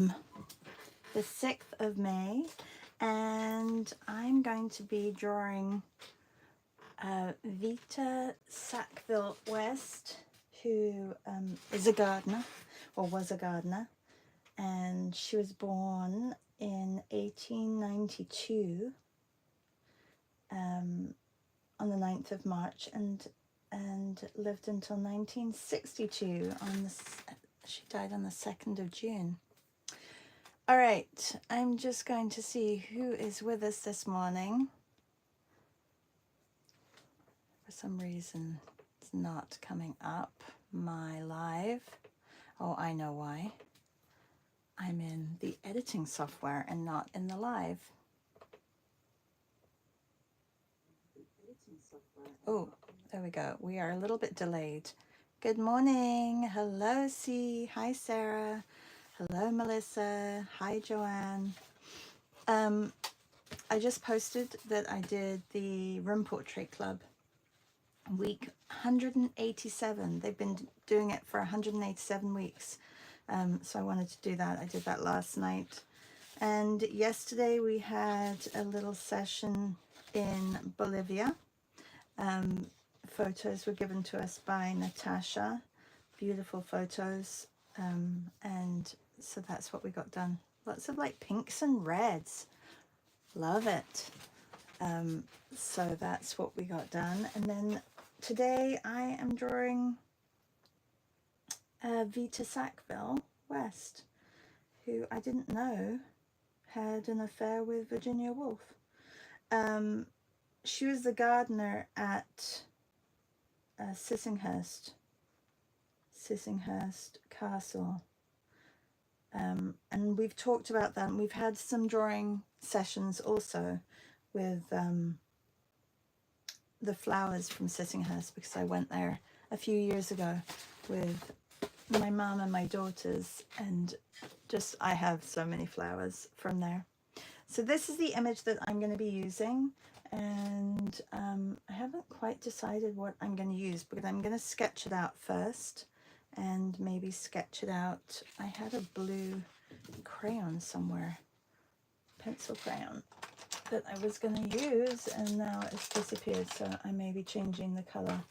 The 6th of May, and I'm going to be drawing Vita Sackville West, who is a gardener, or was a gardener, and she was born in 1892 on the 9th of March and lived until 1962. She died on the 2nd of June. All right, I'm just going to see who is with us this morning. For some reason, it's not coming up, my live. Oh, I know why. I'm in the editing software and not in the live. Oh, there we go. We are a little bit delayed. Good morning. Hello, C. Hi, Sarah. Hello, Melissa. Hi, Joanne. I just posted that I did the Room Portrait Club week 187. They've been doing it for 187 weeks. So I wanted to do that. I did that last night. And yesterday we had a little session in Bolivia. Photos were given to us by Natasha. Beautiful photos. And so that's what we got done. Lots of like pinks and reds. Love it. So that's what we got done. And then today I am drawing Vita Sackville West, who I didn't know had an affair with Virginia Woolf. She was the gardener at Sissinghurst Castle. And we've talked about that, and we've had some drawing sessions also with the flowers from Sissinghurst, because I went there a few years ago with my mom and my daughters, and just I have so many flowers from there. So this is the image that I'm going to be using, and I haven't quite decided what I'm going to use, because I'm going to sketch it out first and maybe sketch it out. I had a blue crayon somewhere, pencil crayon, that I was going to use, and now it's disappeared, so I may be changing the color.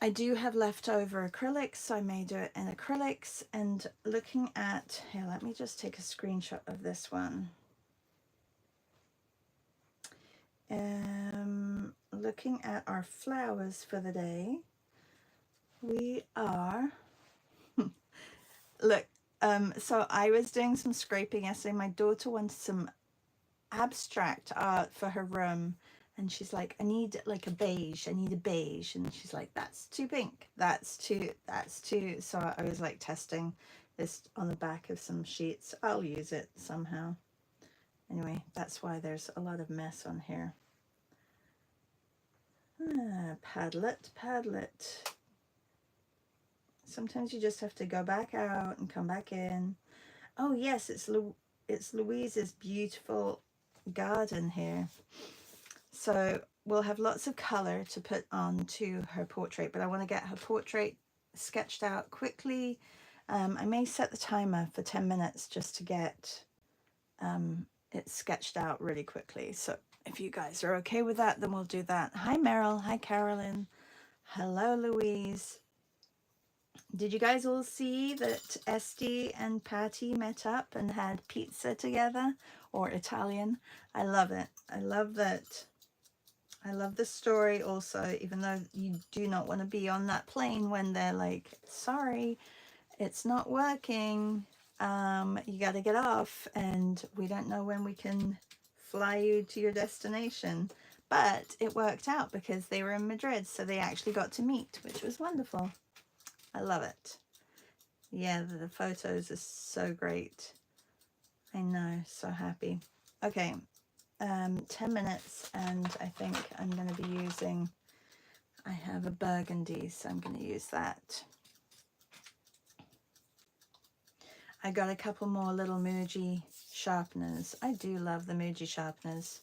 I do have leftover acrylics, so I may do it in acrylics. And looking at, here, let me just take a screenshot of this one. Looking at our flowers for the day, we are, look, so I was doing some scraping yesterday. My daughter wanted some abstract art for her room, and she's like, I need like a beige, I need a beige, and she's like, that's too pink, that's too, so I was like testing this on the back of some sheets. I'll use it somehow. Anyway, that's why there's a lot of mess on here. Padlet. Sometimes you just have to go back out and come back in. Oh yes, it's Louise's beautiful garden here. So we'll have lots of color to put onto her portrait, but I want to get her portrait sketched out quickly. I may set the timer for 10 minutes just to get it sketched out really quickly. So if you guys are okay with that, then we'll do that. Hi Meryl, hi Carolyn, hello Louise. Did you guys all see that Esty and Patty met up and had pizza together, or Italian? I love it. I love that. I love the story also, even though you do not want to be on that plane when they're like, sorry, it's not working. You got to get off, and we don't know when we can fly you to your destination. But it worked out because they were in Madrid, so they actually got to meet, which was wonderful. I love it. Yeah, the photos are so great. I know, so happy. Okay, 10 minutes, and I think I'm going to be using, I have a burgundy, so I'm going to use that. I got a couple more little Muji sharpeners. I do love the Muji sharpeners.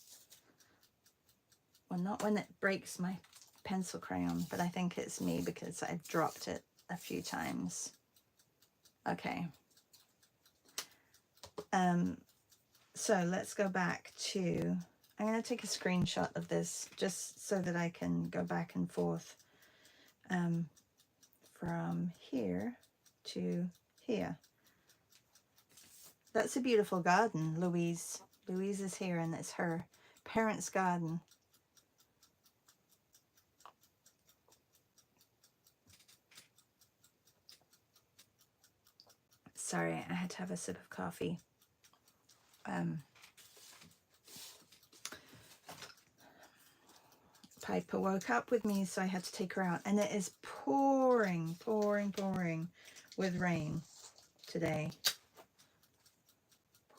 Well, not when it breaks my pencil crayon, but I think it's me because I've dropped it a few times. Okay, So let's go back to, I'm going to take a screenshot of this just so that I can go back and forth from here to here. That's a beautiful garden, Louise. Louise is here and it's her parents' garden. Sorry, I had to have a sip of coffee. Piper woke up with me, so I had to take her out. And it is pouring, pouring, pouring with rain today.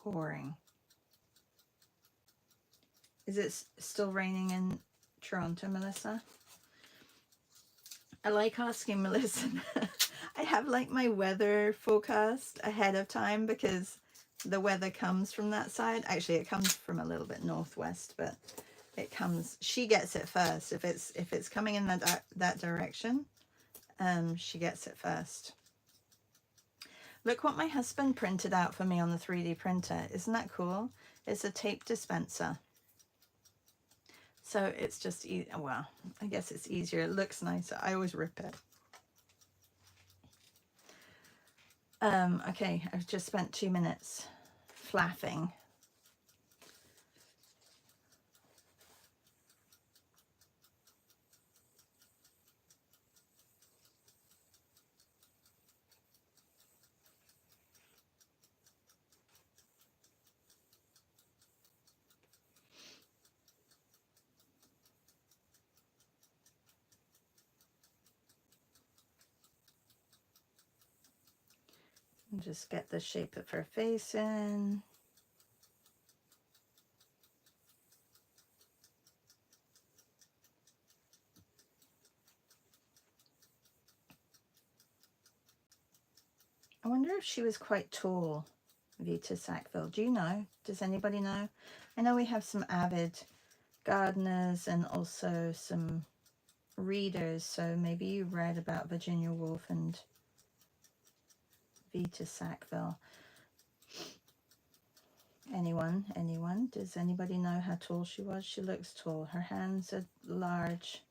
Pouring. Is it still raining in Toronto, Melissa? I like asking Melissa. I have like my weather forecast ahead of time because the weather comes from that side. Actually, it comes from a little bit northwest, but it comes, she gets it first. If it's coming in that direction, she gets it first. Look what my husband printed out for me on the 3D printer. Isn't that cool? It's a tape dispenser. So it's just, well, I guess it's easier. It looks nicer. I always rip it. Okay, I've just spent 2 minutes flapping. And just get the shape of her face in. I wonder if she was quite tall, Vita Sackville. Do you know? Does anybody know? I know we have some avid gardeners and also some readers, so maybe you read about Virginia Woolf and Vita Sackville. Anyone? Does anybody know how tall she was? She looks tall. Her hands are large.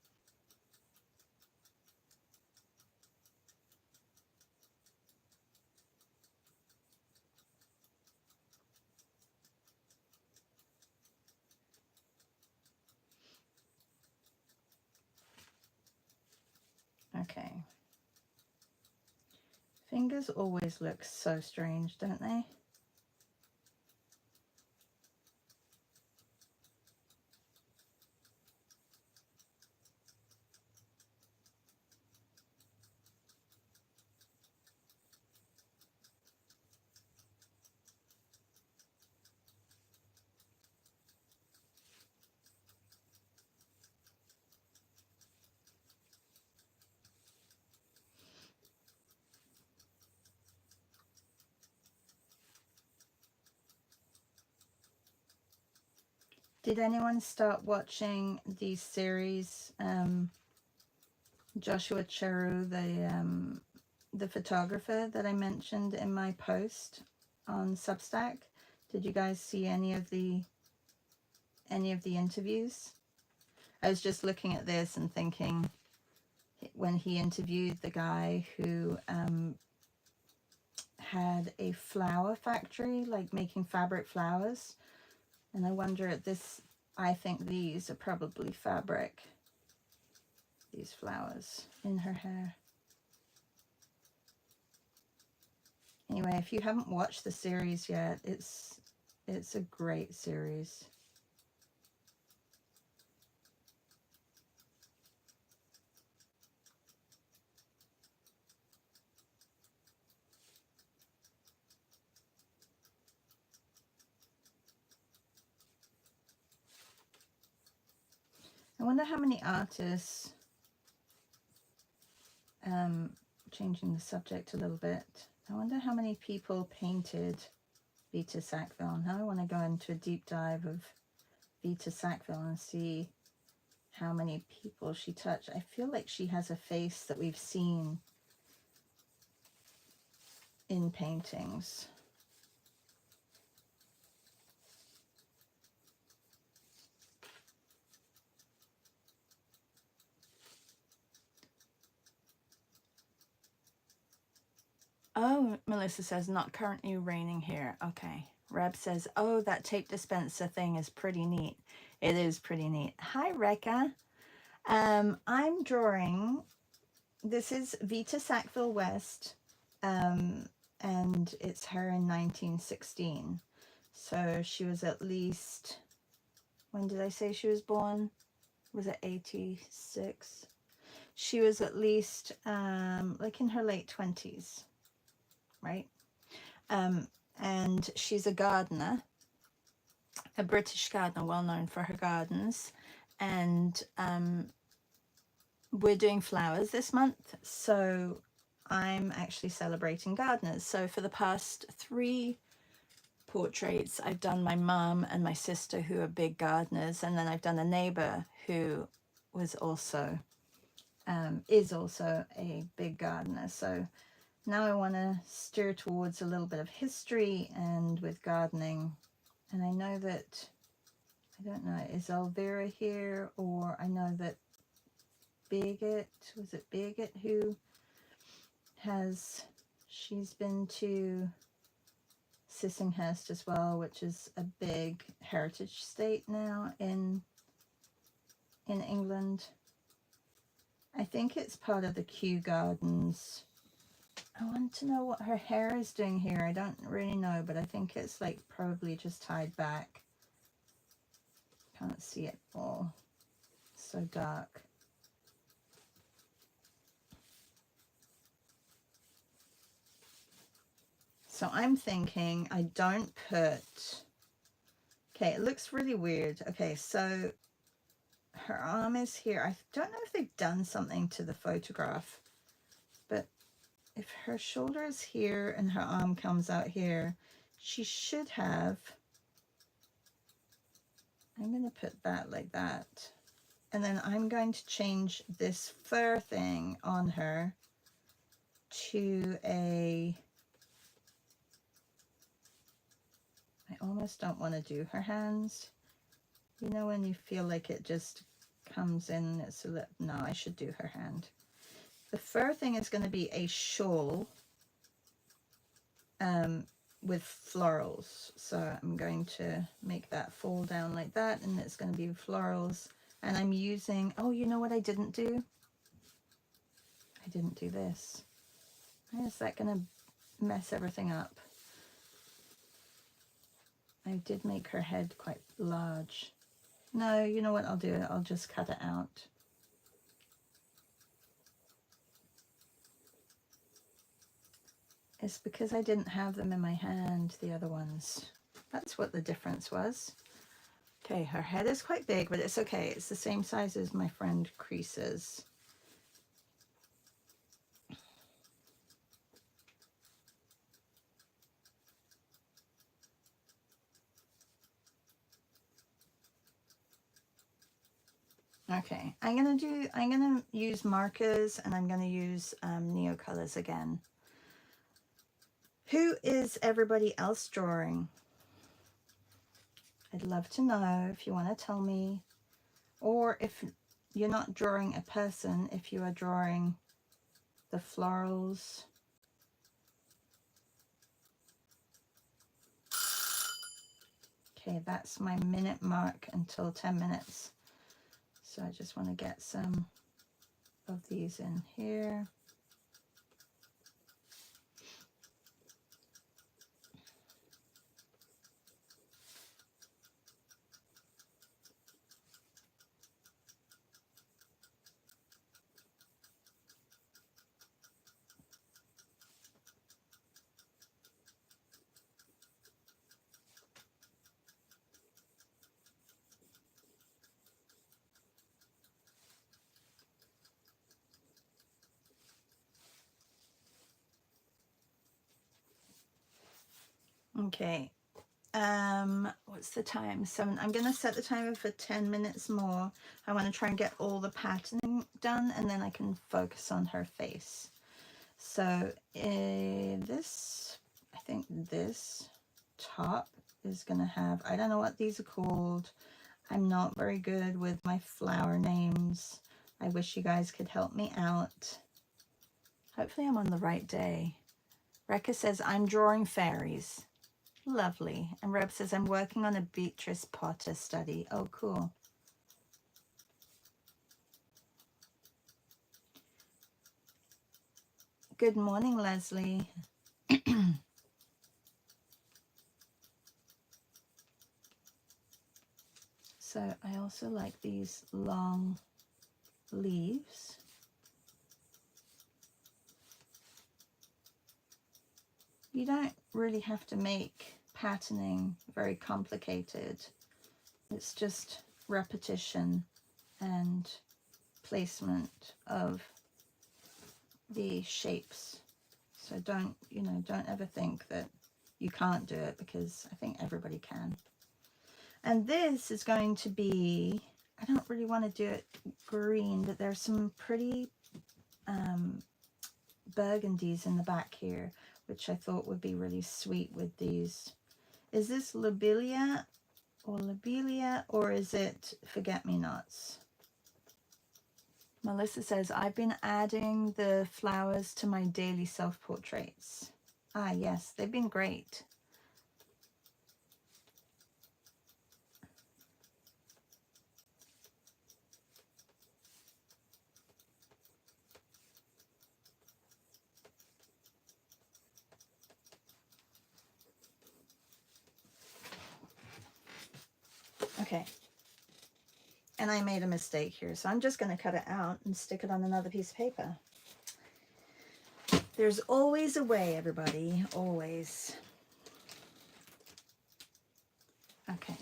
Okay. Fingers always look so strange, don't they? Did anyone start watching the series, Joshua Cheru, the photographer that I mentioned in my post on Substack? Did you guys see any of the interviews? I was just looking at this and thinking, when he interviewed the guy who had a flower factory, like making fabric flowers, and I wonder at this, I think these are probably fabric, these flowers in her hair. Anyway, if you haven't watched the series yet, it's a great series. I wonder how many artists, changing the subject a little bit, I wonder how many people painted Vita Sackville. Now I want to go into a deep dive of Vita Sackville and see how many people she touched. I feel like she has a face that we've seen in paintings. Oh, Melissa says, not currently raining here. Okay. Reb says, oh, that tape dispenser thing is pretty neat. It is pretty neat. Hi, Rekka. I'm drawing, this is Vita Sackville West, and it's her in 1916. So she was at least, when did I say she was born? Was it 86? She was at least like in her late 20s, right? And she's a gardener, a British gardener, well known for her gardens. And we're doing flowers this month, so I'm actually celebrating gardeners. So for the past 3 portraits, I've done my mum and my sister, who are big gardeners, and then I've done a neighbor who was also is also a big gardener. So now I want to steer towards a little bit of history and with gardening. And I know that, I don't know, is Elvira here? Or I know that Bigot, was it Bigot who has, she's been to Sissinghurst as well, which is a big heritage state now in England. I think it's part of the Kew Gardens. I want to know what her hair is doing here. I don't really know, but I think it's like probably just tied back. Can't see it all. It's so dark. So I'm thinking I don't put, okay, it looks really weird. Okay, so her arm is here. I don't know if they've done something to the photograph, but if her shoulder is here and her arm comes out here, she should have, I'm going to put that like that. And then I'm going to change this fur thing on her to a, I almost don't want to do her hands. You know when you feel like it just comes in, it's a little, no, I should do her hand. The fur thing is going to be a shawl with florals. So I'm going to make that fall down like that, and it's going to be florals. And I'm using, oh, you know what I didn't do? I didn't do this. Is that going to mess everything up? I did make her head quite large. No, you know what I'll do? I'll just cut it out. It's because I didn't have them in my hand, the other ones. That's what the difference was. Okay, her head is quite big, but it's okay. It's the same size as my friend Crease's. Okay, I'm gonna use markers, and I'm gonna use Neo colors again. Who is everybody else drawing? I'd love to know if you want to tell me, or if you're not drawing a person, if you are drawing the florals. Okay, that's my minute mark until 10 minutes. So I just want to get some of these in here. Okay, what's the time? 7. I'm going to set the timer for 10 minutes more. I want to try and get all the patterning done, and then I can focus on her face. So this, I think this top is going to have, I don't know what these are called. I'm not very good with my flower names. I wish you guys could help me out. Hopefully I'm on the right day. Rekka says, I'm drawing fairies. Lovely. And Reb says, I'm working on a Beatrice Potter study. Oh, cool. Good morning, Leslie. So I also like these long leaves. You don't really have to make patterning very complicated. It's just repetition and placement of the shapes. So don't ever think that you can't do it, because I think everybody can. And this is going to be, I don't really want to do it green, but there's some pretty burgundies in the back here, which I thought would be really sweet with these. Is this lobelia or is it forget-me-nots? Melissa says, I've been adding the flowers to my daily self-portraits. Ah, yes, they've been great. Okay. And I made a mistake here, so I'm just going to cut it out and stick it on another piece of paper. There's always a way, everybody, always. Okay.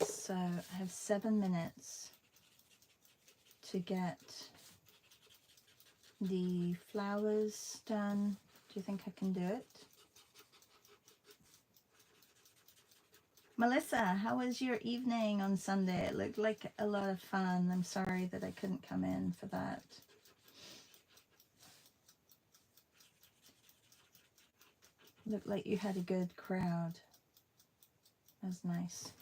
So I have 7 minutes to get the flowers done. Do you think I can do it? Melissa, how was your evening on Sunday? It looked like a lot of fun. I'm sorry that I couldn't come in for that. Looked like you had a good crowd. That was nice.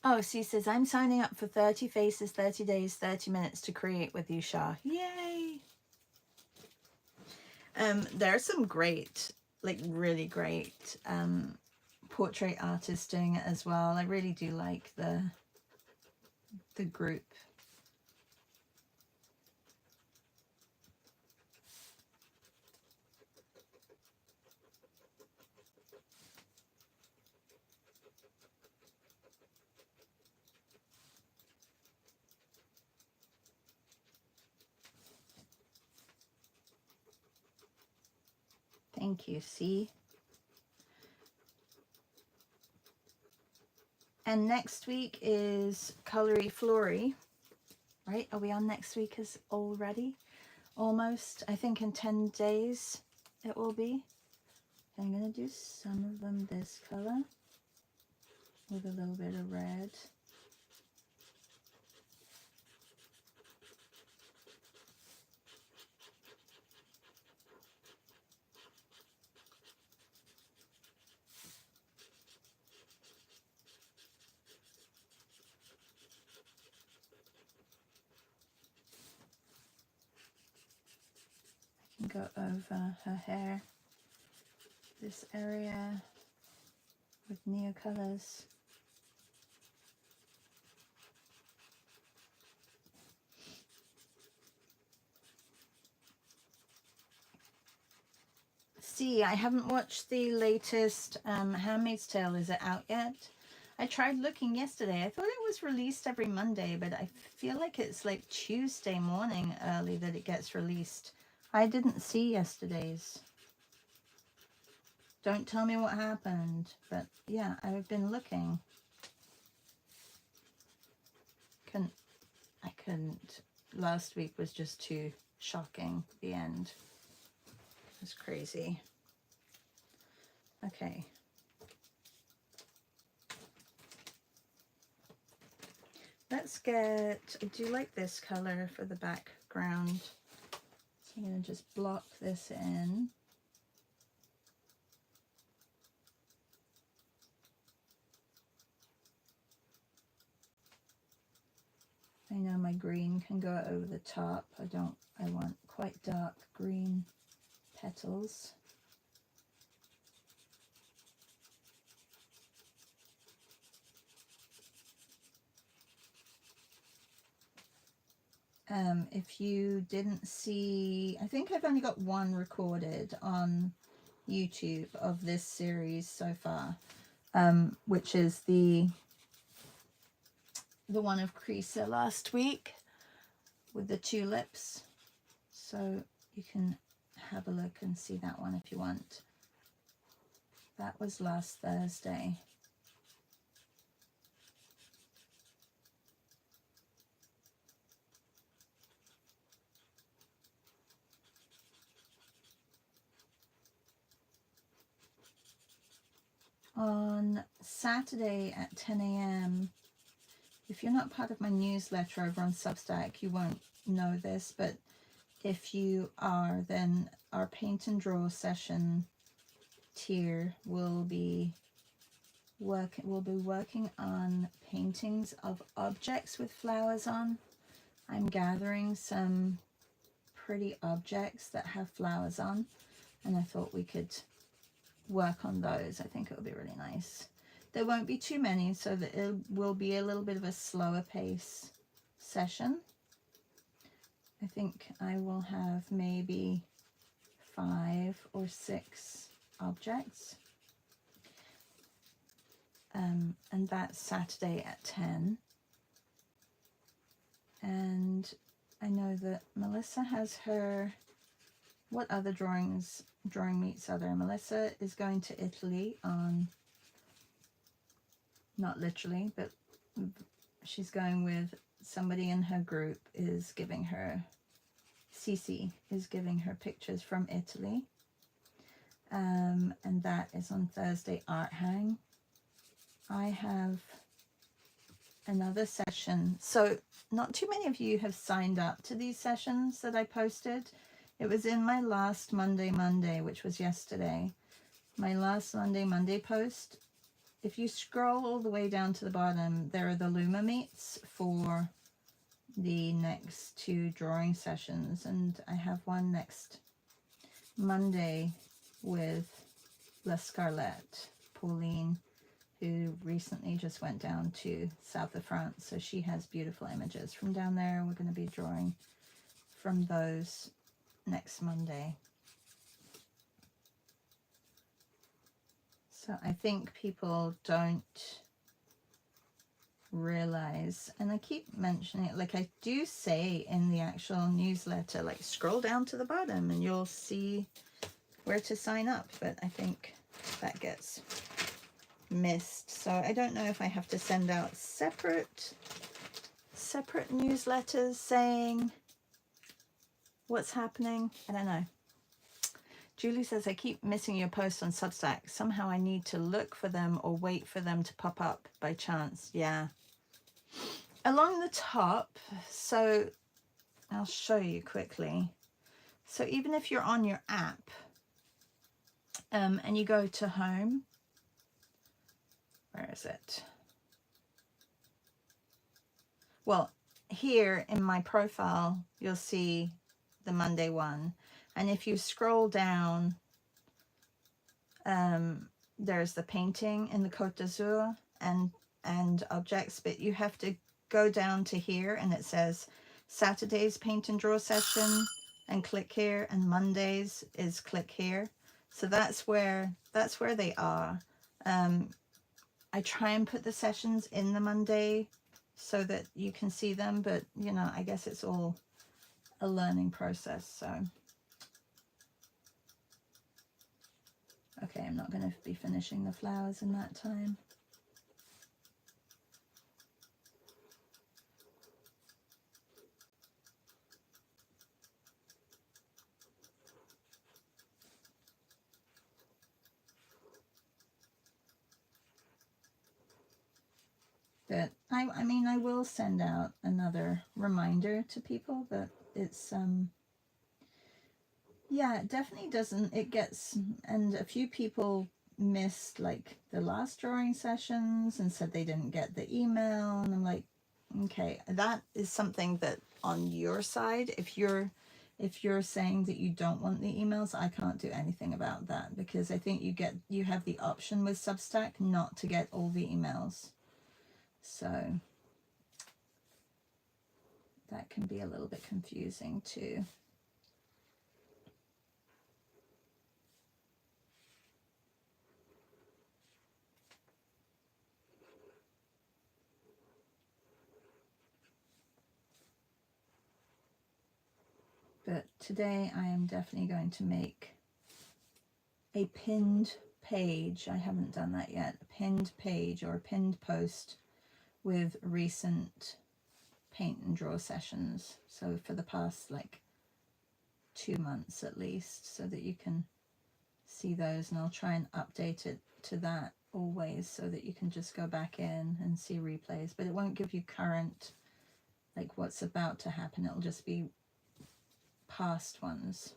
Oh, she says, I'm signing up for 30 faces, 30 days, 30 minutes to create with you, Shah. Yay! There are some great, like really great portrait artists doing it as well. I really do like the group. Thank you, C. And next week is Colory Flory, right? Are we on next week as already? Almost. I think in 10 days it will be. I'm going to do some of them this color with a little bit of red. Go over her hair, this area with neocolors. See, I haven't watched the latest Handmaid's Tale. Is it out yet? I tried looking yesterday. I thought it was released every Monday, but I feel like it's like Tuesday morning early that it gets released. I didn't see yesterday's. Don't tell me what happened, but yeah, I've been looking. I couldn't. Last week was just too shocking, the end. It was crazy. Okay. Let's get, I do like this color for the background. So I'm going to just block this in. green can go over the top. I want quite dark green petals. If you didn't see, I think I've only got one recorded on YouTube of this series so far, which is the one of Creaser last week with the tulips. So you can have a look and see that one if you want. That was last Thursday. On Saturday at 10 a.m. If you're not part of my newsletter over on Substack, you won't know this, but if you are, then our paint and draw session tier will be working on paintings of objects with flowers on. I'm gathering some pretty objects that have flowers on, and I thought we could work on those. I think it will be really nice. There won't be too many, so that it will be a little bit of a slower pace session. I think I will have maybe 5 or 6 objects. And that's Saturday at 10. And I know that Melissa has her, what other drawing meets are there? Melissa is going to Italy on, not literally, but she's going with somebody in her group is giving her, Cece is giving her pictures from Italy. And that is on Thursday Art Hang. I have another session. So not too many of you have signed up to these sessions that I posted. It was in my last Monday, which was yesterday. My last Monday post. If you scroll all the way down to the bottom, there are the Luma meets for the next 2 drawing sessions. And I have one next Monday with La Scarlett, Pauline, who recently just went down to south of France. So she has beautiful images from down there. We're going to be drawing from those next Monday. So I think people don't realize, and I keep mentioning it, like I do say in the actual newsletter, like scroll down to the bottom and you'll see where to sign up, but I think that gets missed. So I don't know if I have to send out separate newsletters saying what's happening. I don't know. Julie says, I keep missing your posts on Substack. Somehow I need to look for them or wait for them to pop up by chance. Yeah. Along the top, so I'll show you quickly. So even if you're on your app and you go to home, where is it? Well, here in my profile, you'll see the Monday one. And if you scroll down, there's the painting in the Côte d'Azur and objects, but you have to go down to here and it says Saturday's paint and draw session and click here, and Mondays is click here. So that's where they are. I try and put the sessions in the Monday so that you can see them, but you know, I guess it's all a learning process. So okay, I'm not going to be finishing the flowers in that time. But I mean, I will send out another reminder to people, but it's, yeah, it definitely doesn't, it gets, and a few people missed like the last drawing sessions and said they didn't get the email, and I'm like, Okay, that is something that on your side, if you're saying that you don't want the emails, I can't do anything about that, because I think you have the option with Substack not to get all the emails. So that can be a little bit confusing too. But today I am definitely going to make a pinned page. I haven't done that yet. A pinned page or a pinned post with recent paint and draw sessions. So for the past like 2 months at least, so that you can see those, and I'll try and update it to that always so that you can just go back in and see replays, but it won't give you current, like what's about to happen. It'll just be past ones.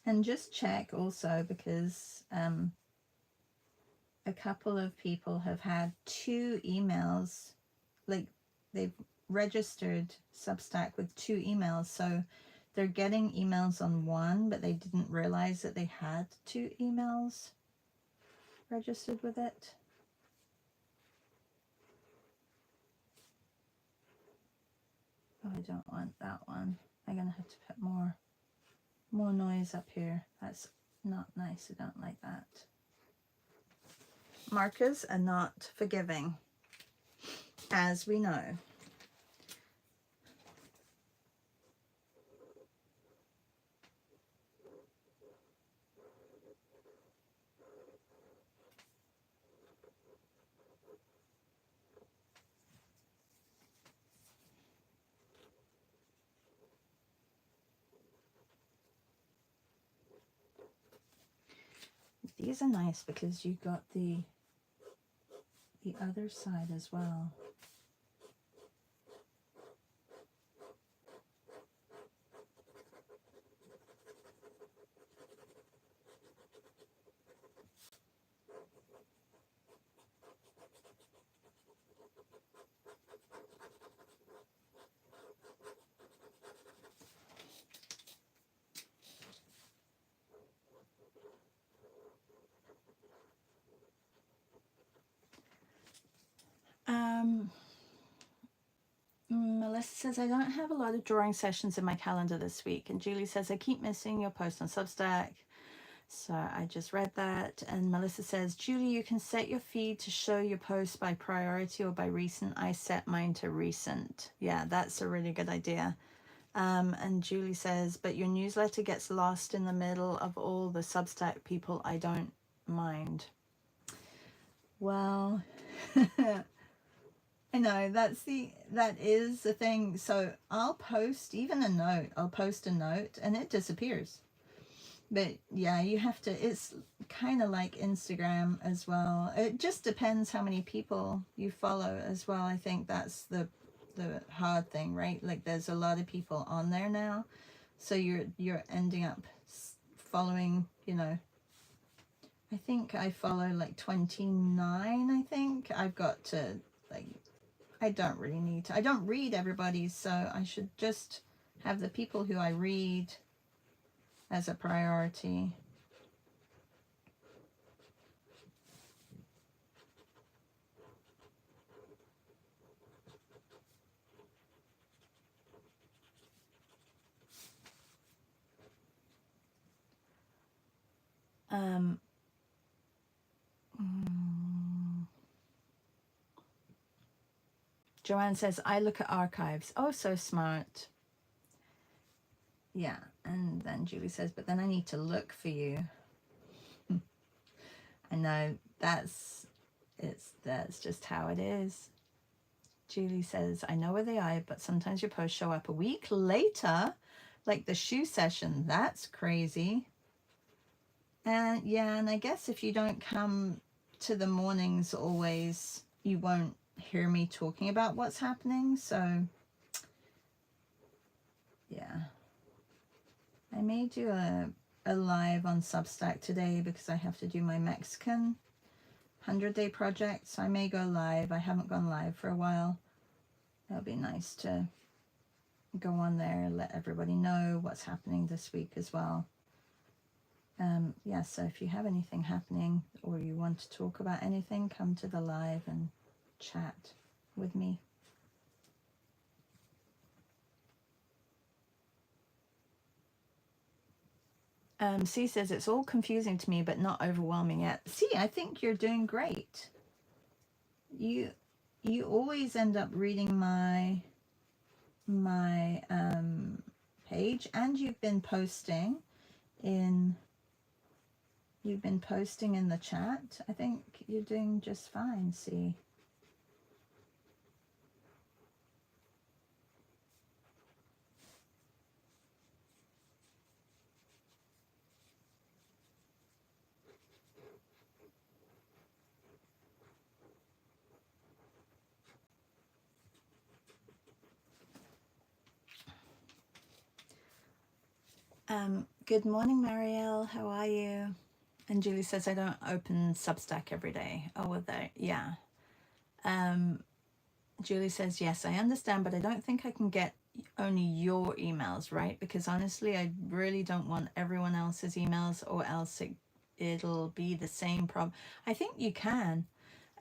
And just check also, because a couple of people have had 2 emails, like they've registered Substack with 2 emails, so they're getting emails on one, but they didn't realize that they had 2 emails registered with it. Oh, I don't want that one. I'm gonna have to put more noise up here. That's not nice. I don't like that. Markers are not forgiving, as we know. These are nice because you got the other side as well. Melissa says, I don't have a lot of drawing sessions in my calendar this week. And Julie says, I keep missing your post on Substack. So I just read that. And Melissa says, Julie, you can set your feed to show your posts by priority or by recent. I set mine to recent. Yeah, that's a really good idea. And Julie says, but your newsletter gets lost in the middle of all the Substack people. I don't mind. Well, I know that is the thing. So I'll post even a note. I'll post a note and it disappears. But yeah, you have to, it's kind of like Instagram as well. It just depends how many people you follow as well. I think that's the hard thing, right? Like there's a lot of people on there now. So you're ending up following, you know, I think I follow like 29, I think. I've got to, like, I don't really need to. I don't read everybody's, so I should just have the people who I read as a priority. Joanne says, I look at archives. Oh, so smart. Yeah, and then Julie says, but then I need to look for you. I know, that's just how it is. Julie says, I know where they are, but sometimes your posts show up a week later, like the shoe session. That's crazy. And yeah, and I guess if you don't come to the mornings always, you won't hear me talking about what's happening. So yeah, I may do a live on Substack today because I have to do my Mexican 100-day project. So I may go live. I haven't gone live for a while. It'll be nice to go on there, let everybody know what's happening this week as well. Yeah, so if you have anything happening or you want to talk about anything, come to the live and chat with me. C says it's all confusing to me but not overwhelming yet. C, I think you're doing great. You always end up reading my page, and you've been posting in the chat. I think you're doing just fine, C. Good morning, Marielle. How are you? And Julie says I don't open Substack every day. Oh, well, there, yeah. Julie says, yes, I understand, but I don't think I can get only your emails, right? Because honestly, I really don't want everyone else's emails, or else it'll be the same problem. I think you can.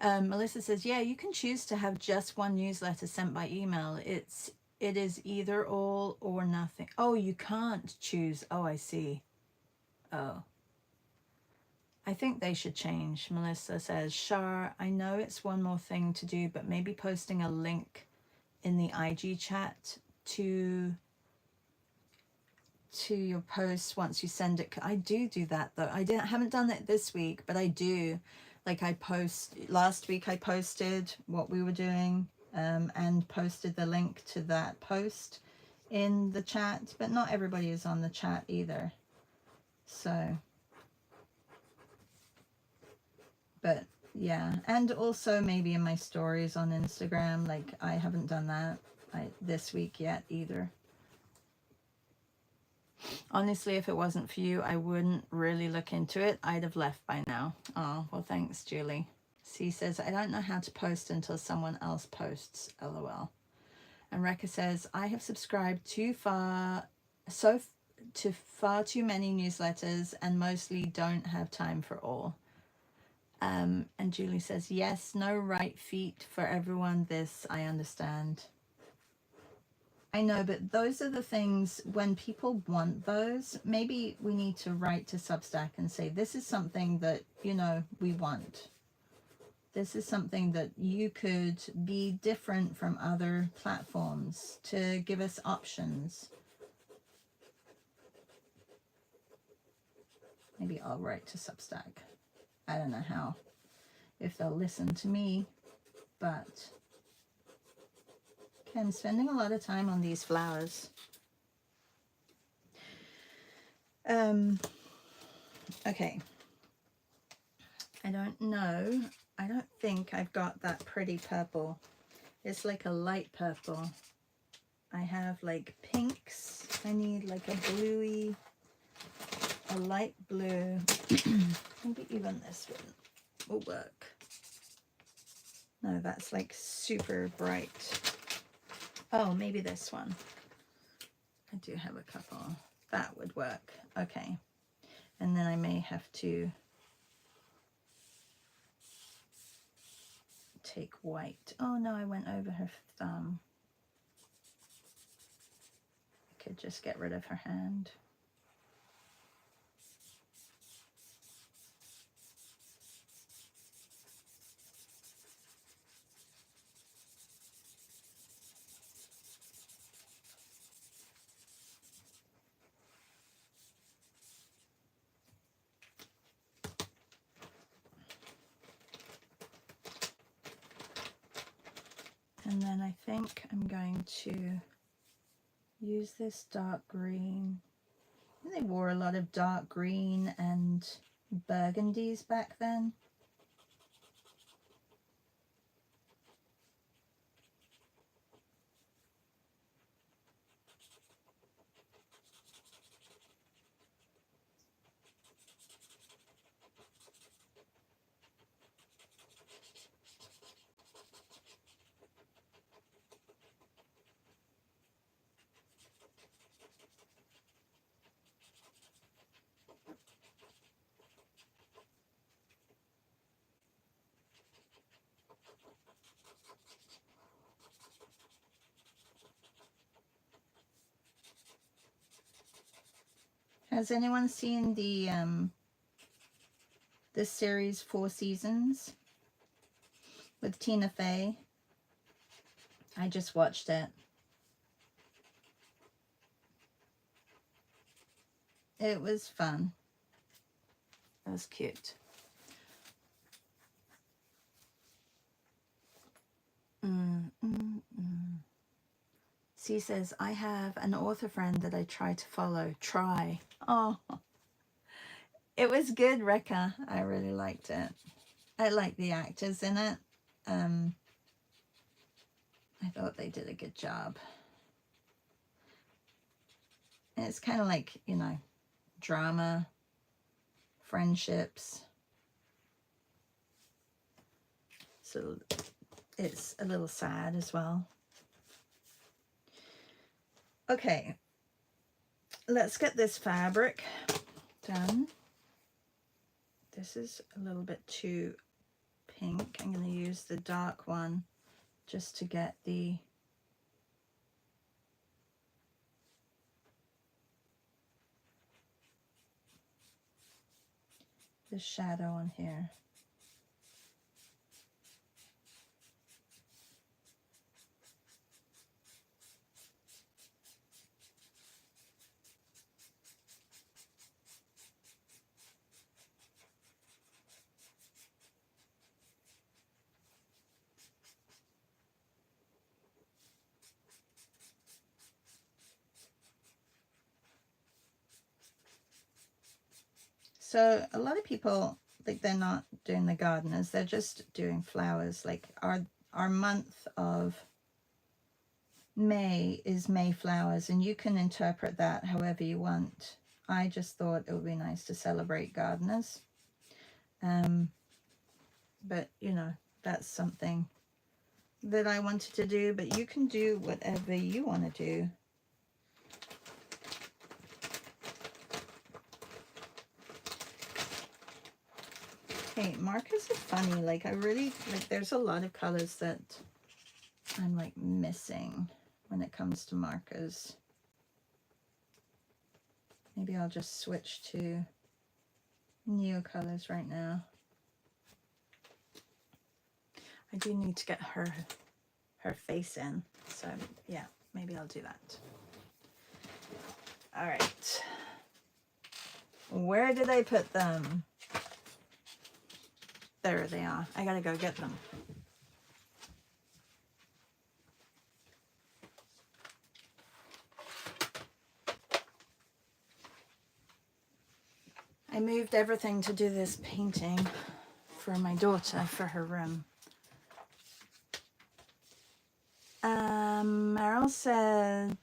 Melissa says, yeah, you can choose to have just one newsletter sent by email. It is either all or nothing. Oh, you can't choose. Oh, I see. Oh, I think they should change. Melissa says, Shar, I know it's one more thing to do, but maybe posting a link in the IG chat to your post once you send it. I do that though. Haven't done it this week, but I do. Like last week I posted what we were doing, and posted the link to that post in the chat, but not everybody is on the chat either. So, but yeah, and also maybe in my stories on Instagram, like I haven't done that this week yet either. Honestly, if it wasn't for you, I wouldn't really look into it. I'd have left by now. Oh, well, thanks, Julie. C says, I don't know how to post until someone else posts, LOL. And Rekha says, I have subscribed to far too many newsletters and mostly don't have time for all. And Julie says, yes, no right feet for everyone. This I understand. I know, but those are the things, when people want those, maybe we need to write to Substack and say, this is something that, we want. This is something that you could be different from other platforms, to give us options. Maybe I'll write to Substack. I don't know how, if they'll listen to me, but okay, I'm spending a lot of time on these flowers. Okay. I don't know. I don't think I've got that pretty purple. It's like a light purple. I have like pinks. I need like a bluey, a light blue. Maybe even this one will work. No, that's like super bright. Oh, maybe this one. I do have a couple. That would work. Okay. And then I may have to take white. Oh no, I went over her thumb. I could just get rid of her hand. And then I think I'm going to use this dark green. They wore a lot of dark green and burgundies back then. Has anyone seen the this series 4 Seasons with Tina Fey? I just watched it. It was fun. It was cute. C says, I have an author friend that I try to follow. Try. Oh, it was good, Rekka. I really liked it. I like the actors in it. I thought they did a good job. And it's kind of like, you know, drama, friendships. So it's a little sad as well. Okay, let's get this fabric done. This is a little bit too pink. I'm going to use the dark one just to get the shadow on here. So a lot of people think they're not doing the gardeners, they're just doing flowers. Like our month of May is May flowers, and you can interpret that however you want. I just thought it would be nice to celebrate gardeners. But you know, that's something that I wanted to do, but you can do whatever you want to do. Hey, markers are funny. Like I really, like there's a lot of colors that I'm like missing when it comes to markers. Maybe I'll just switch to new colors right now. I do need to get her face in. So yeah, maybe I'll do that. All right. Where did I put them? There they are. I gotta go get them. I moved everything to do this painting for my daughter for her room. Meryl said,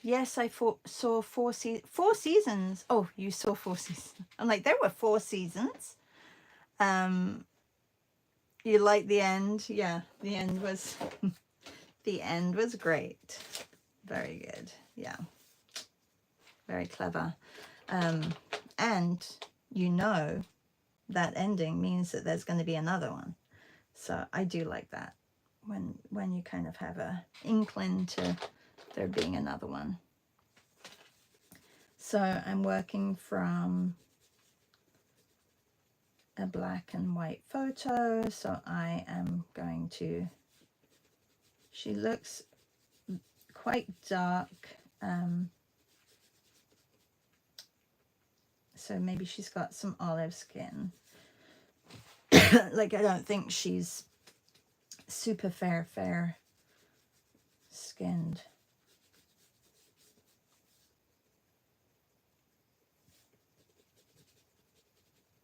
yes, I saw 4 seasons. Oh, you saw 4 seasons. I'm like, there were 4 seasons. You like the end? Yeah, the end was the end was great. Very good. Yeah, very clever. And you know that ending means that there's going to be another one. So I do like that when you kind of have a inkling to there being another one. So I'm working from a black and white photo. So I am going to, she looks quite dark. So maybe she's got some olive skin. Like I don't think she's super fair skinned.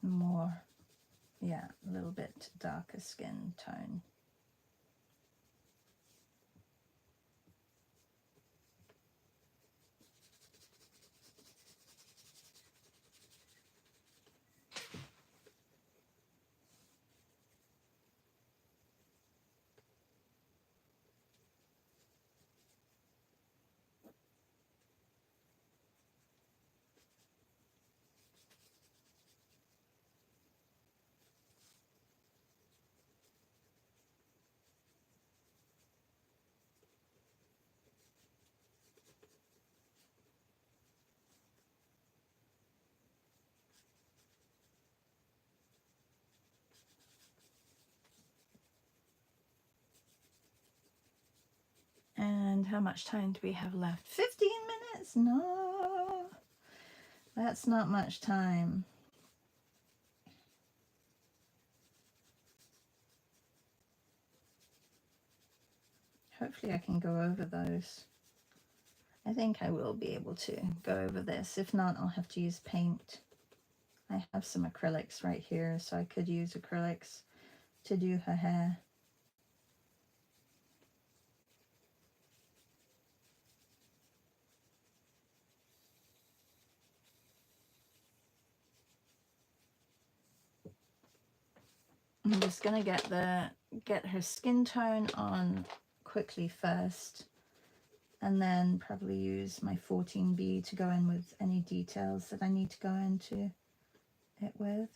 more, yeah, a little bit darker skin tone. And how much time do we have left? 15 minutes? No, that's not much time. Hopefully I can go over those. I think I will be able to go over this. If not, I'll have to use paint. I have some acrylics right here, so I could use acrylics to do her hair. I'm just gonna get her skin tone on quickly first, and then probably use my 14B to go in with any details that I need to go into it with.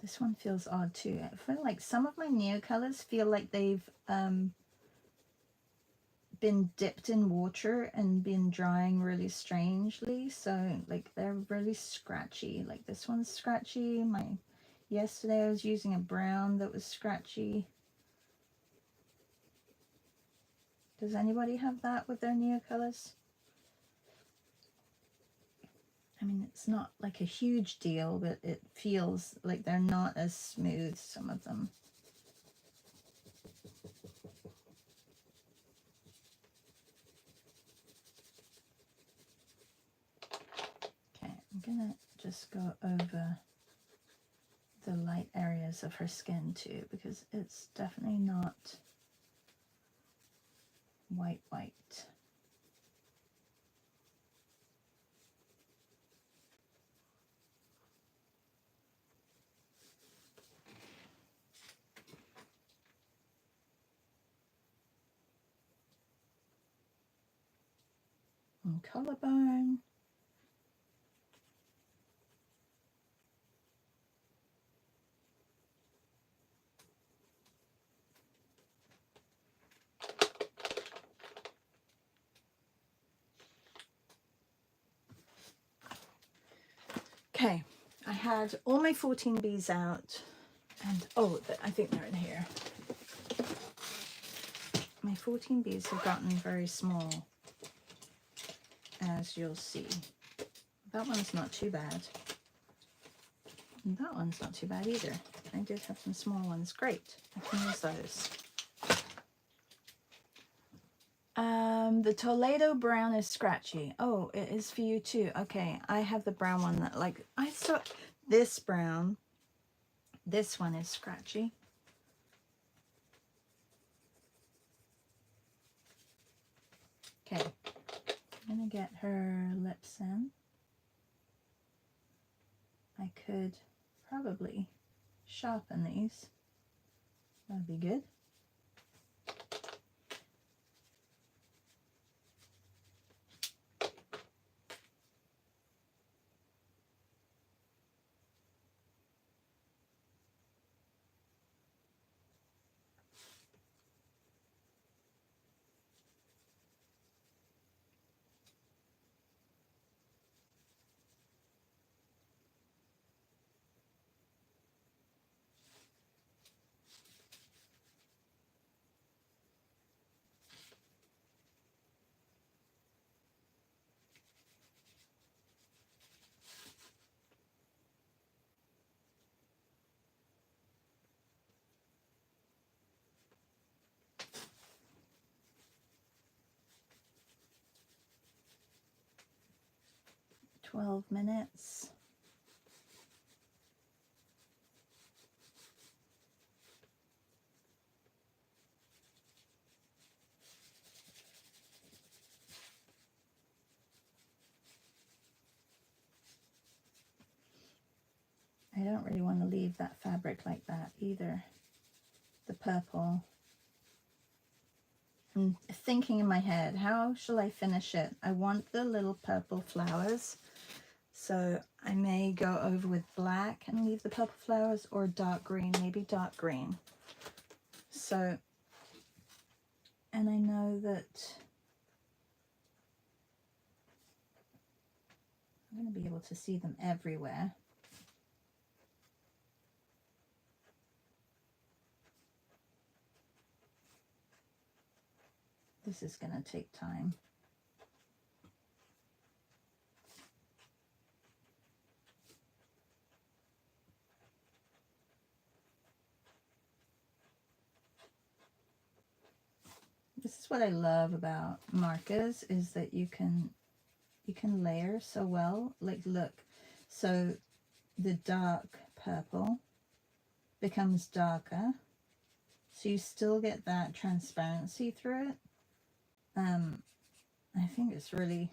This one feels odd too. I feel like some of my Neo colors feel like they've been dipped in water and been drying really strangely. So like they're really scratchy. Like this one's scratchy. Yesterday I was using a brown that was scratchy. Does anybody have that with their Neo colors? I mean, it's not like a huge deal, but it feels like they're not as smooth, some of them. Okay, I'm gonna just go over the light areas of her skin too, because it's definitely not white. And collarbone. Okay, I had all my 14Bs out, and oh, I think they're in here. My 14Bs have gotten very small, as you'll see. That one's not too bad. And that one's not too bad either. I did have some small ones. Great, I can use those. The Toledo brown is scratchy. Oh, it is for you too. Okay, I have the brown one that, like, I saw this brown. This one is scratchy. Okay, I'm gonna get her lips in. I could probably sharpen these. That'd be good. 12 minutes. I don't really want to leave that fabric like that either. The purple. I'm thinking in my head, how shall I finish it? I want the little purple flowers. So I may go over with black and leave the purple flowers, or dark green, maybe dark green. So, and I know that I'm going to be able to see them everywhere. This is going to take time. This is what I love about markers, is that you can layer so well. Like, look, so the dark purple becomes darker, so you still get that transparency through it. I think it's really,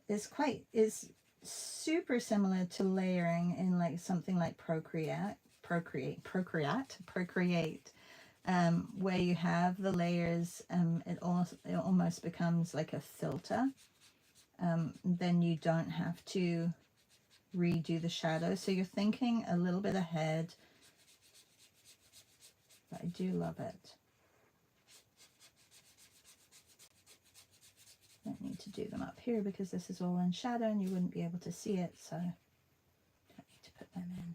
it's super similar to layering in like something like Procreate, where you have the layers. It almost becomes like a filter. Then you don't have to redo the shadow, so you're thinking a little bit ahead, but I do love it. Don't need to do them up here because this is all in shadow and you wouldn't be able to see it, so don't need to put them in.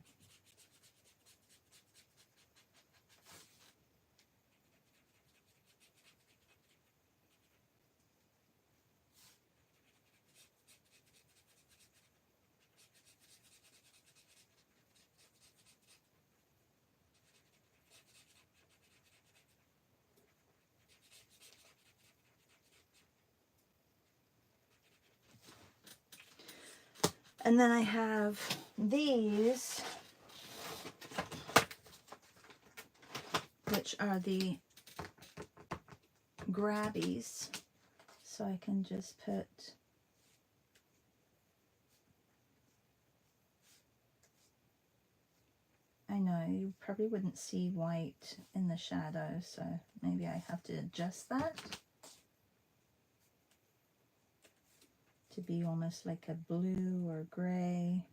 And then I have these, which are the grabbies. So I can just put, I know you probably wouldn't see white in the shadow, so maybe I have to adjust that to be almost like a blue or gray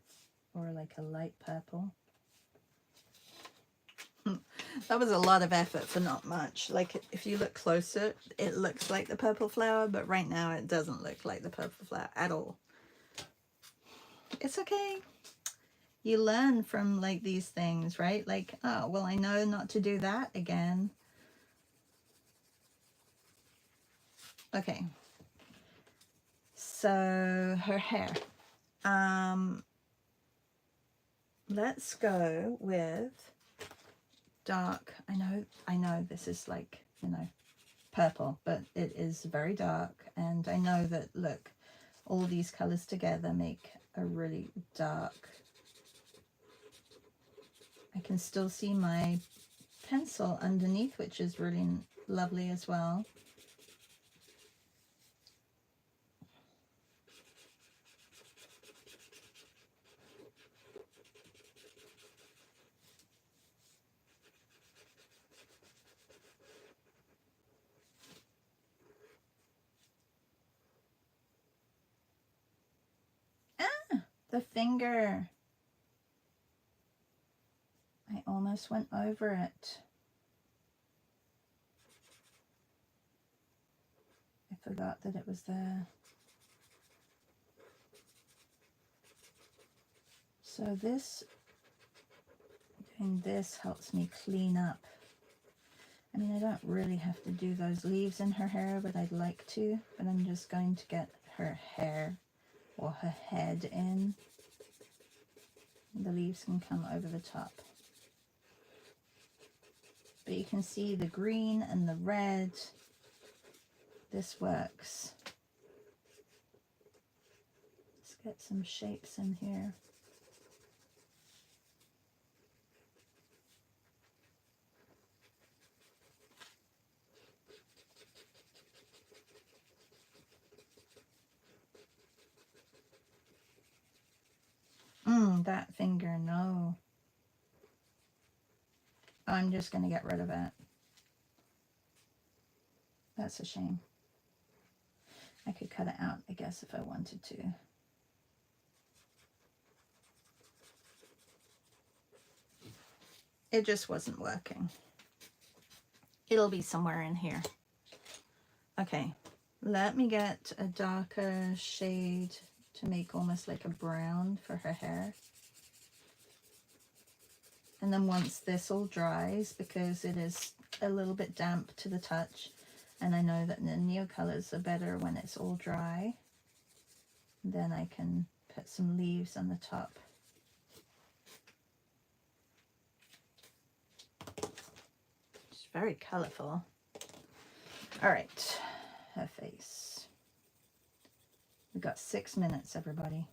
or like a light purple. That was a lot of effort for not much. Like, if you look closer, it looks like the purple flower, but right now it doesn't look like the purple flower at all. It's okay. You learn from like these things, right? Like, oh, well, I know not to do that again. Okay. So her hair. Let's go with dark. I know this is like, you know, purple, but it is very dark, and I know that, look, all these colors together make a really dark. I can still see my pencil underneath, which is really lovely as well. The finger. I almost went over it. I forgot that it was there. So this, doing this helps me clean up. I mean, I don't really have to do those leaves in her hair, but I'd like to. But I'm just going to get her hair or her head in. The leaves can come over the top. But you can see the green and the red. This works. Let's Get some shapes in here. That finger, no. I'm just going to get rid of it. That's a shame. I could cut it out, I guess, if I wanted to. It just wasn't working. It'll be somewhere in here. Okay, let me get a darker shade to make almost like a brown for her hair. And then once this all dries, because it is a little bit damp to the touch, and I know that the neo colors are better when it's all dry, then I can put some leaves on the top. It's very colorful. All right, her face. We've got 6 minutes, everybody.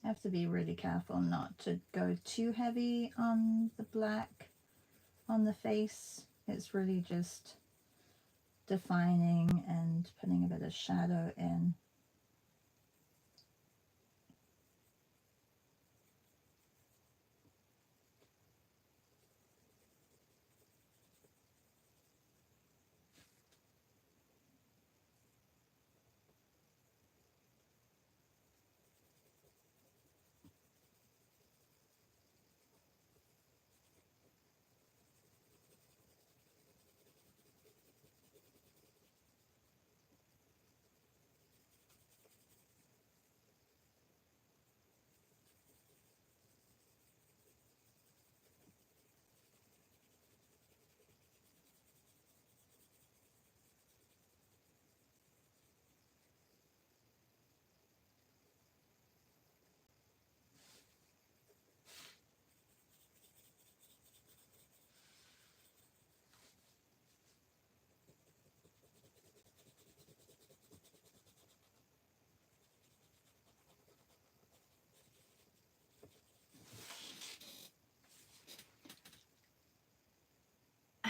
I have to be really careful not to go too heavy on the black on the face. It's really just defining and putting a bit of shadow in.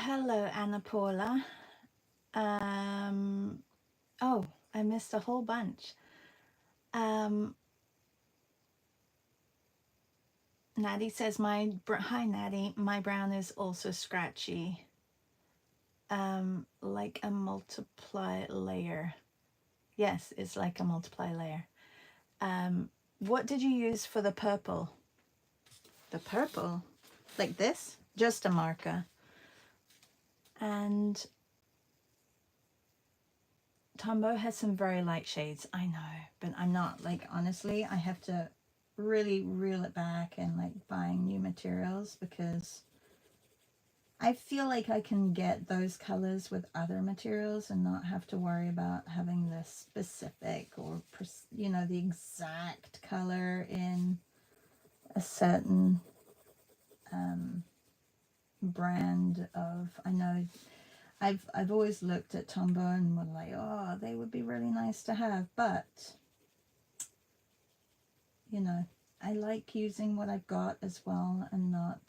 Hello, Anna Paula. Oh, I missed a whole bunch. Natty says, hi Natty, my brown is also scratchy. Like a multiply layer. Yes, it's like a multiply layer. What did you use for the purple? the purple, like this, just a marker. And Tombow has some very light shades, I know, but I'm not, like, honestly, I have to really reel it back and like buying new materials, because I feel like I can get those colors with other materials and not have to worry about having the specific or, you know, the exact color in a certain brand of, I know I've always looked at Tombow and was like, oh, they would be really nice to have, but you know, I like using what I've got as well, and not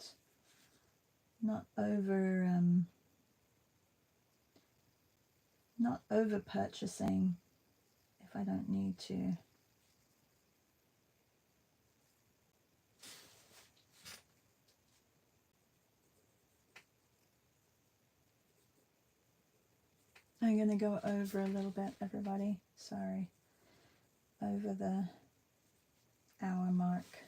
over purchasing if I don't need to. I'm gonna go over a little bit, everybody. Sorry. Over the hour mark.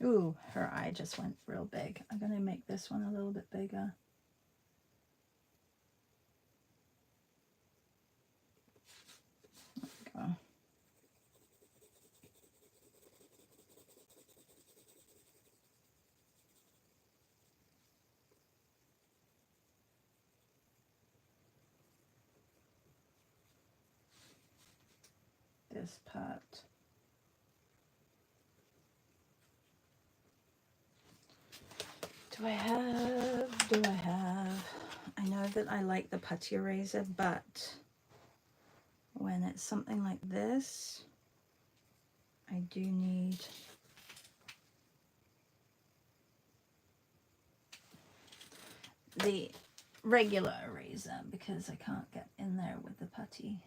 Ooh, her eye just went real big. I'm gonna make this one a little bit bigger. Go. This part. Do I have? I know that I like the putty eraser, but when it's something like this, I do need the regular eraser because I can't get in there with the putty.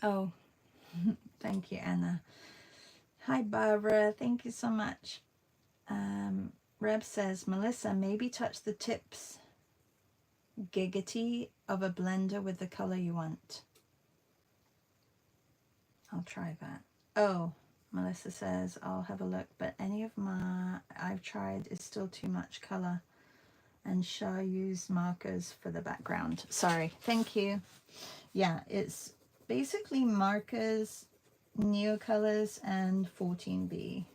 Oh, thank you, Anna. Hi, Barbara. Thank you so much. Reb says, Melissa, maybe touch the tips giggity of a blender with the color you want. I'll try that. Oh, Melissa says, I'll have a look, but any of my I've tried is still too much color, and Shah used markers for the background. Sorry. Thank you. Yeah, it's basically markers, Neocolors, and 14B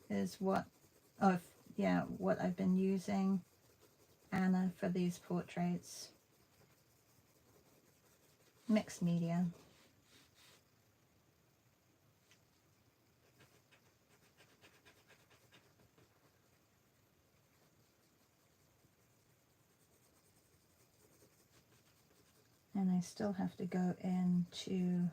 is what, oh yeah, what I've been using, Anna, for these portraits. Mixed media. And I still have to go into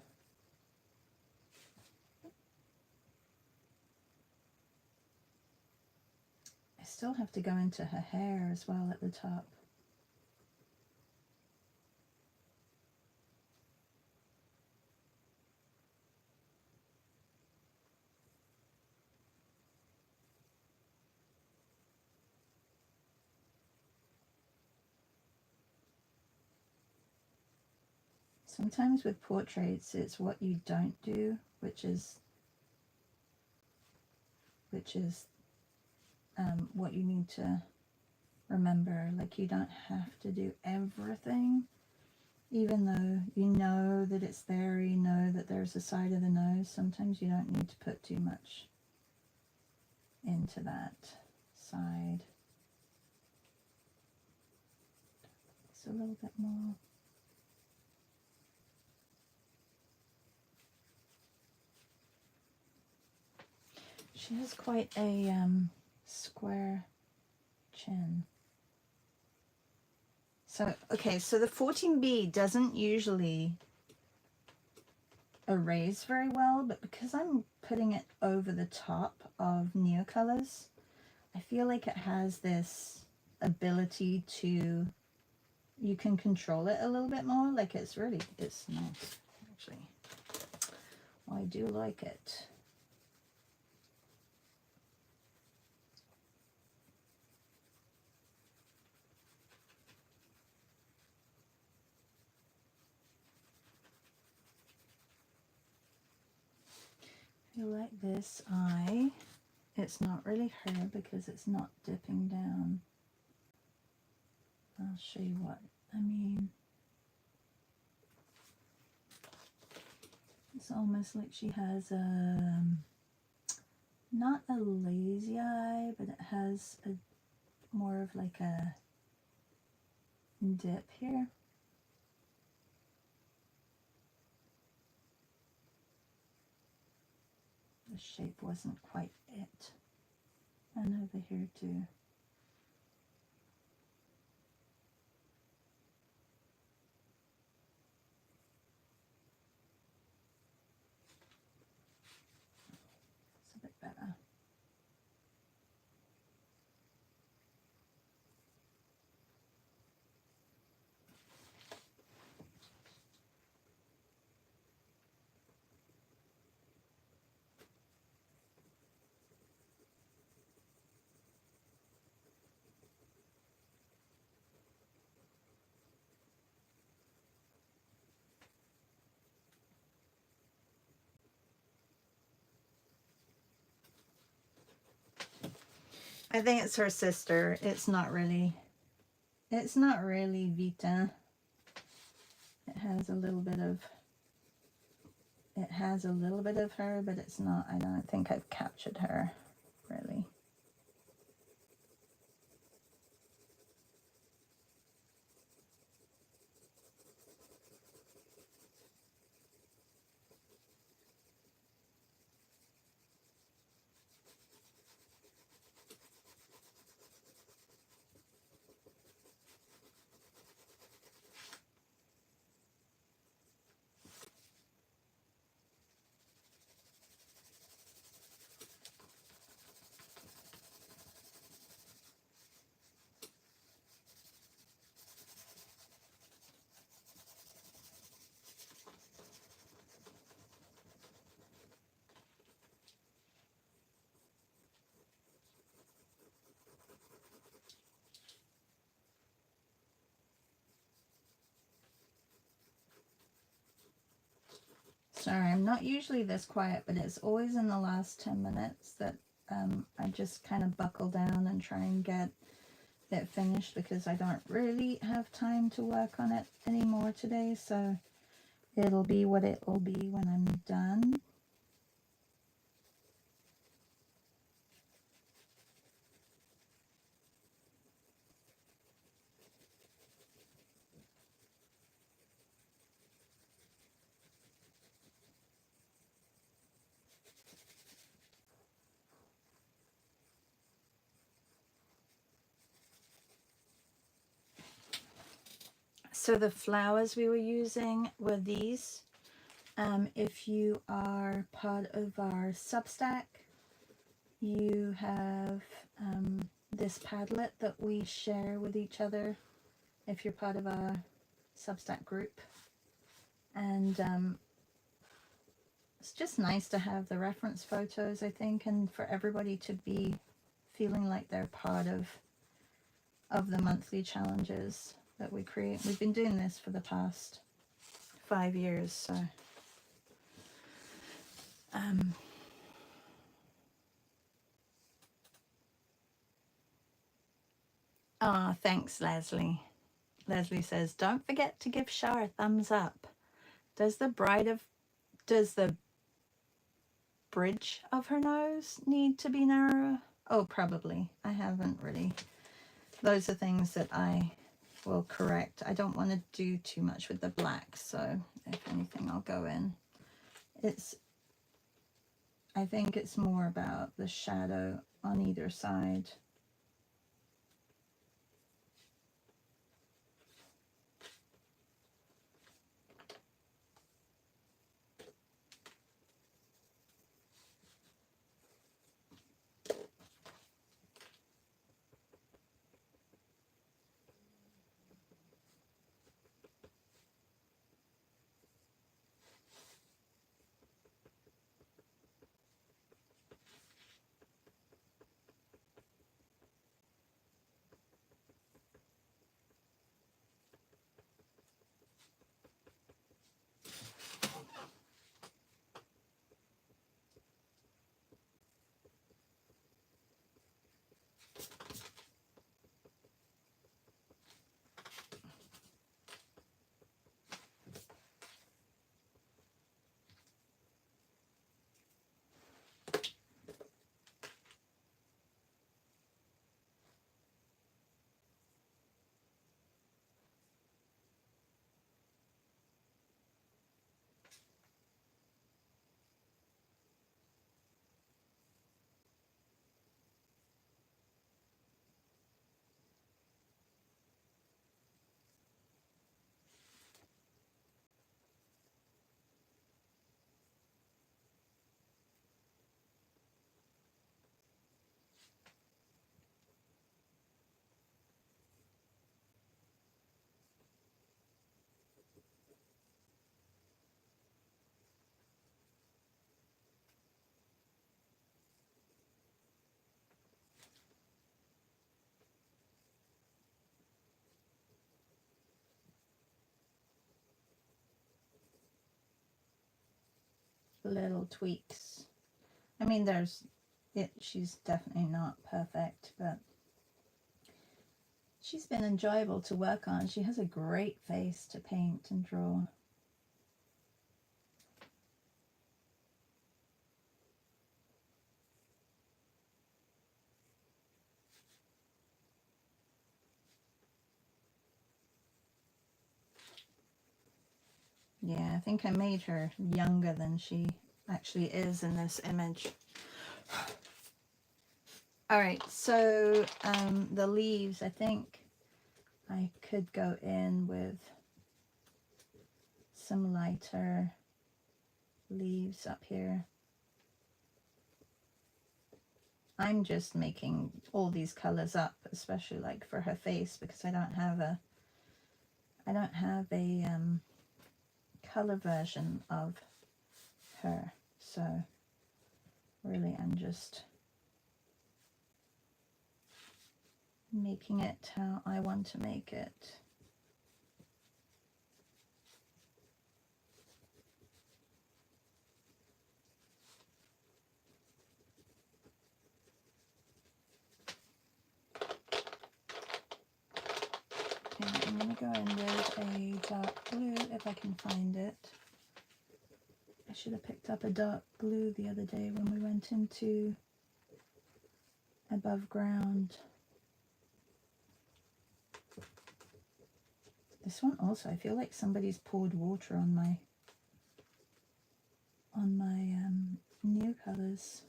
I still have to go into her hair as well at the top. Sometimes with portraits, it's what you don't do, which is what you need to remember. Like, you don't have to do everything, even though you know that it's there, you know that there's a side of the nose. Sometimes you don't need to put too much into that side. Just a little bit more. She has quite a square chin. So, okay, so the 14B doesn't usually erase very well, but because I'm putting it over the top of Neocolors, I feel like it has this ability to, you can control it a little bit more. Like, it's nice, actually. I do like it. I feel like this eye, it's not really her because it's not dipping down. I'll show you what I mean. It's almost like she has a, not a lazy eye, but it has a more of like a dip here. The shape wasn't quite it. And over here too. It's a bit better. I think it's her sister. It's not really Vita. It has a little bit of her, but it's not, I don't think I've captured her really. Sorry, I'm not usually this quiet, but it's always in the last 10 minutes that I just kind of buckle down and try and get it finished, because I don't really have time to work on it anymore today, so it'll be what it will be when I'm done. So the flowers we were using were these. If you are part of our Substack, you have this Padlet that we share with each other if you're part of our Substack group. And it's just nice to have the reference photos, I think, and for everybody to be feeling like they're part of the monthly challenges that we create. We've been doing this for the past 5 years, so thanks, Leslie. Leslie says, don't forget to give Shar a thumbs up. Does the bridge of her nose need to be narrower? Oh, probably. I haven't really. Those are things that I will correct. I don't want to do too much with the black, so if anything, I'll go in. I think it's more about the shadow on either side. Little tweaks. I mean, she's definitely not perfect, but she's been enjoyable to work on. She has a great face to paint and draw. Yeah, I think I made her younger than she actually is in this image. All right, so the leaves, I think I could go in with some lighter leaves up here. I'm just making all these colors up, especially like for her face, because I don't have a color version of her. So really I'm just making it how I want to make it. Okay, I'm going to go in with a dark blue if I can find it. I should have picked up a dark blue the other day when we went into above ground. This one also, I feel like somebody's poured water on my new colors.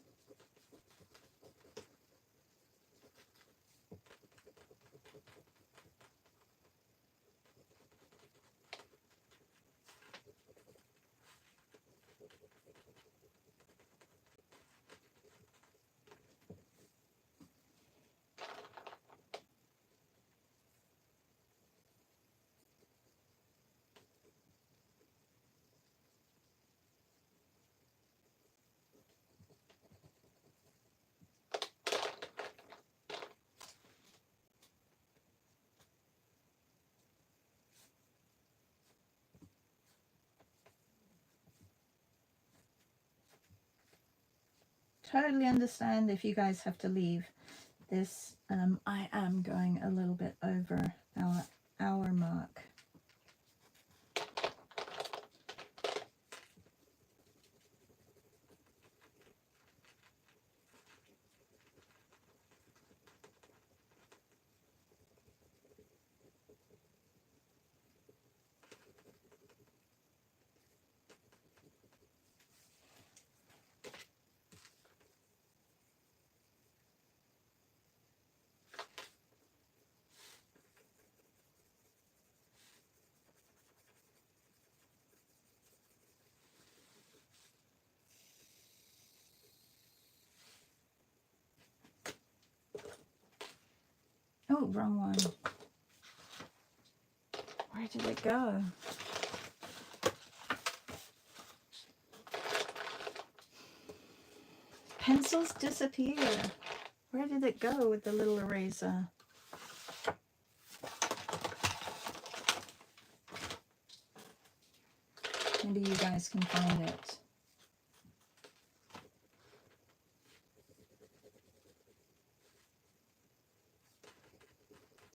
totally understand if you guys have to leave. This, I am going a little bit over our hour mark. Oh, wrong one. Where did it go? Pencils disappear. Where did it go with the little eraser? Maybe you guys can find it.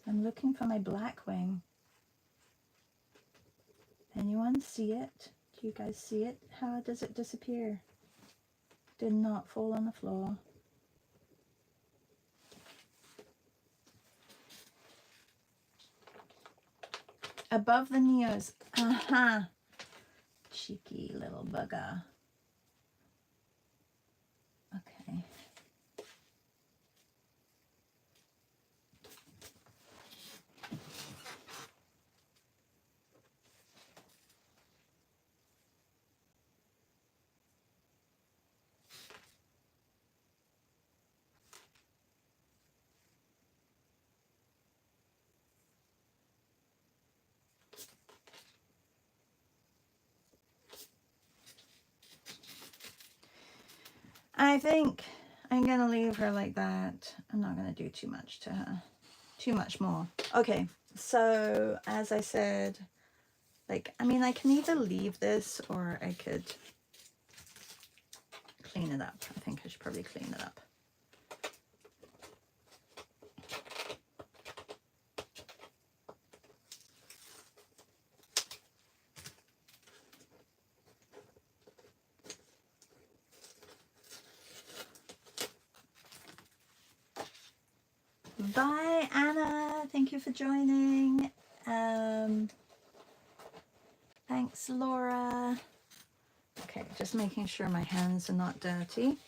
I'm looking for my black wing. Anyone see it? Do you guys see it? How does it disappear? Did not fall on the floor. Above the neos. Aha! Cheeky little bugger. Okay. I think I'm going to leave her like that. I'm not going to do too much to her. Too much more. Okay, so as I said, like, I mean, I can either leave this or I could clean it up. I think I should probably clean it up. Bye, Anna. Thank you for joining. Thanks, Laura. Okay, just making sure my hands are not dirty.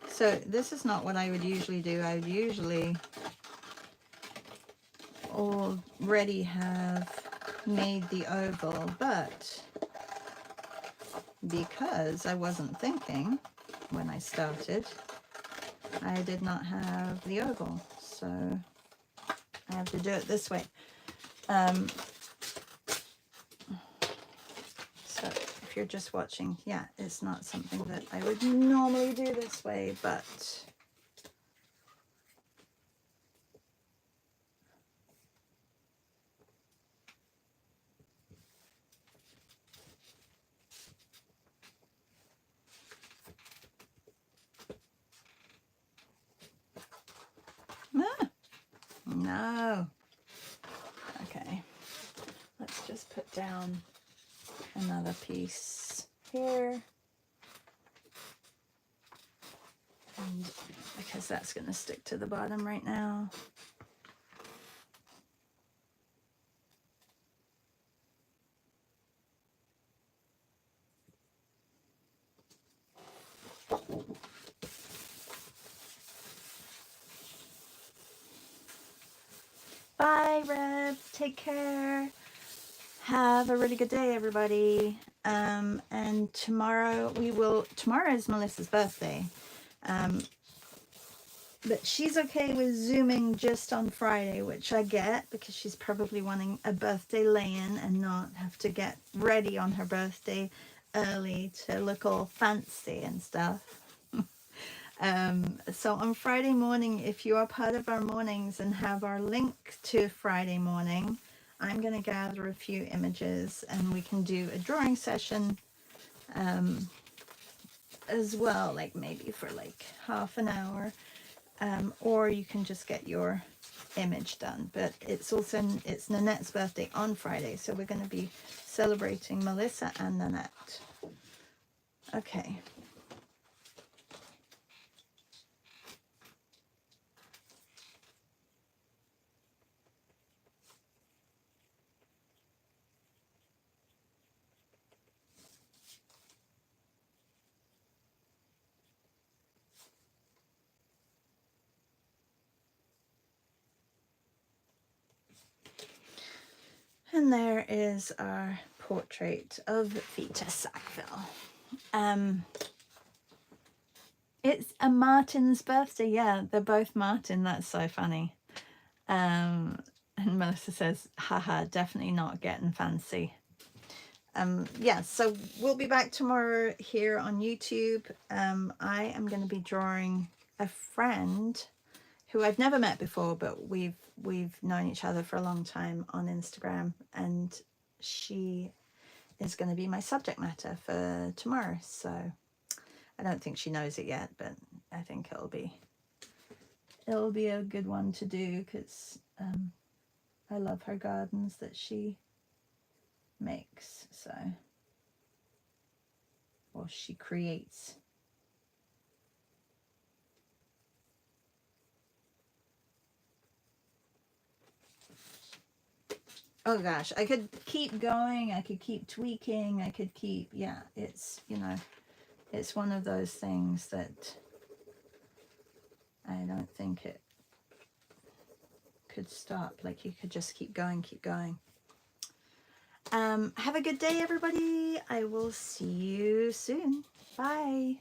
So this is not what I would usually do. I would usually already have made the oval, but because I wasn't thinking when I started, I did not have the oval, so I have to do it this way. So if you're just watching, yeah, it's not something that I would normally do this way, but no. Okay, let's just put down another piece here, and because that's going to stick to the bottom right now. Bye, Reb. Take care. Have a really good day, everybody. And tomorrow tomorrow is Melissa's birthday. But she's okay with Zooming just on Friday, which I get because she's probably wanting a birthday lay-in and not have to get ready on her birthday early to look all fancy and stuff. So on Friday morning, if you are part of our mornings and have our link to Friday morning, I'm going to gather a few images and we can do a drawing session as well, like maybe for like half an hour, or you can just get your image done. But it's also, it's Nanette's birthday on Friday, so we're going to be celebrating Melissa and Nanette. Okay. And there is our portrait of Vita Sackville. It's a Martin's birthday. Yeah, they're both Martin. That's so funny. And Melissa says, haha, definitely not getting fancy. Yeah, so we'll be back tomorrow here on YouTube. I am going to be drawing a friend who I've never met before, but we've known each other for a long time on Instagram, and she is going to be my subject matter for tomorrow. So I don't think she knows it yet, but I think it'll be a good one to do, because I love her gardens that she makes, so, or she creates. Oh gosh, I could keep going, I could keep tweaking, I could keep, yeah, it's, you know, it's one of those things that I don't think it could stop. Like, you could just keep going, keep going. Have a good day, everybody. I will see you soon. Bye.